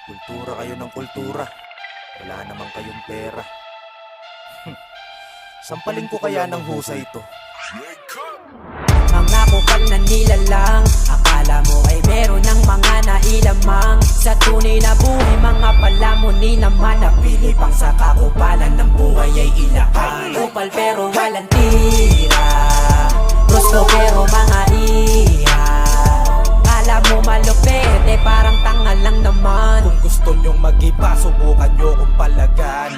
Kultura kayo ng kultura. Wala naman kayong pera. Sampalin ko kaya ng husay ito. Mga kupal na nilalang, akala mo ay meron ng mga nailamang. Sa tunay na buhay, mga palamuni naman napili pang sa kakupalan ng buhay ay ilakan. Kupal pero walang tira, gusto pero mga iha. Kala mo malupit, eh parang tanga lang naman. Kung gusto nyong mag-iba, subukan nyo kung palagan.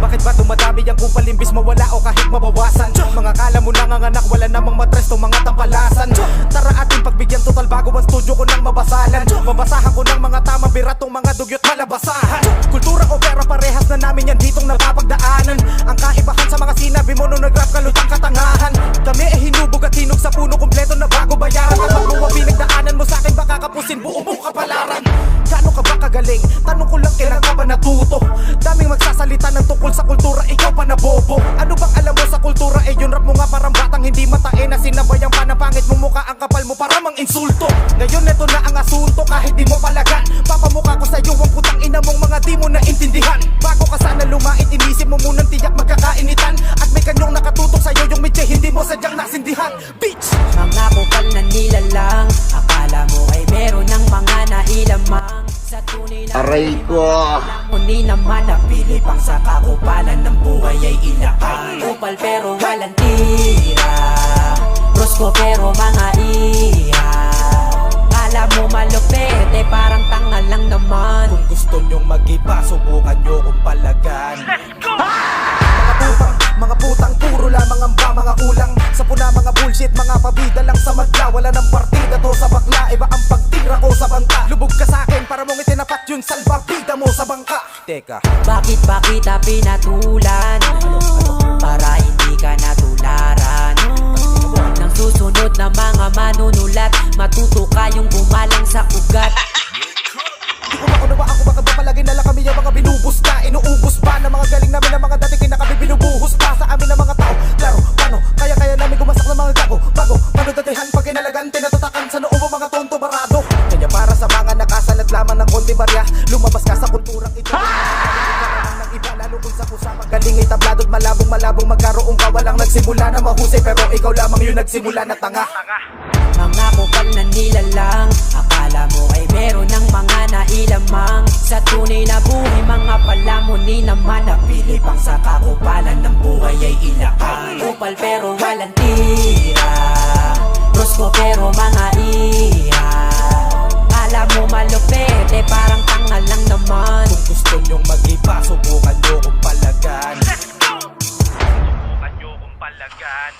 Bakit ba dumadami ang kupal imbis mawala o kahit mabawasan? Mga kala mo nanganganak, wala namang matres to mga tampalasan. Tara ating pagbigyan total bago ang studio ko nang mabasalan. Mabasahan ko ng mga tamang biratong mga dugyot malabasahan. Kultura o pera parehas na namin yan ditong napapagdaanan. Ang kaibahan sa mga sinabi mo nung nag-rap kalutang katangahan. Kami ay hinubog at hinog sa puno kompleto na bago bayaran. Kapag mo ang pinagdaanan mo sa akin baka kapusin buong kapalaran. Gaano ka ba kagaling? Tanong ko lang kailan ka ba natuto? Daming magsasalita ng tungkol sa kultura, ikaw pa na bobo. Ano bang alam mo sa kultura? Eh yung rap mo nga parang batang hindi matae na sinabayang pa ng pangit mo mukha. Ang kapal mo para mang insulto. Ngayon eto na ang asunto kahit di mo palagan. Papamukha ko sa'yo ang putang ina mong mga di mo naintindihan. Bago ka sana lumait, inisip mo munang tiyak magkakainitan. At may kanyong nakatutok sa'yo yung mitse hindi mo sadyang nasindihan. Bitch! Mga kupal na nilalang, akala mo ay meron ng mga nailamang. Sa tunay na Aray ko! palamuni naman napili pang sa kakupalan ng buhay ay ilakan. Kupal pero walang tira, brusko pero mga iha. Kala mo malupit, eh parang tanga lang naman. Kung gusto nyong mag-iba, subukan nyo kung palagan. Mga putang puro lamang ang ba, mga kulang. Sa puna mga bullshit, mga pabida lang sa madla. Wala ng partida to sa bakla, iba ang pagtira ko sa bangka. Lubog ka sa akin para mong itinapat yung salbabida mo sa bangka. Teka, Bakit ba kita pinatulan? Para hindi ka natularan ng susunod na mga manunulat. Matuto kayong bumalang sa ugat. di ko makunawa ako baka ba palagi na lang kami yung mga binubus ka. Inuubos pa ng mga galing namin ng mga dati kinakabi binubuhos pa sa amin ng mga tao. Klaro, paano? Kaya namin gumasak ng mga gago. Bago, paano datihan pag kinalagan, tinatatakan sa noo mga tonto barado. Kaya para sa mga nakasalat lamang ng konti barya, lumabas ka sa kulturang ito. Ng iba lalo kung sa kusapang galing ay tablado't malabong magkaroon ka. Walang nagsimula na mahusay pero ikaw lamang yung nagsimula na tanga. Mga kupal na nilalang, akala mo ay meron ng mga nailamang. Sa tunay na buhay, mga palamuni naman napili pang sa kakupalan ng buhay ay ilakan. Kupal pero walang tira, brusko pero mga iha. Kala mo malupit, eh parang tanga lang naman. Kung gusto nyong mag-iba, subukan nyo kung palagan. Subukan nyo kung palagan.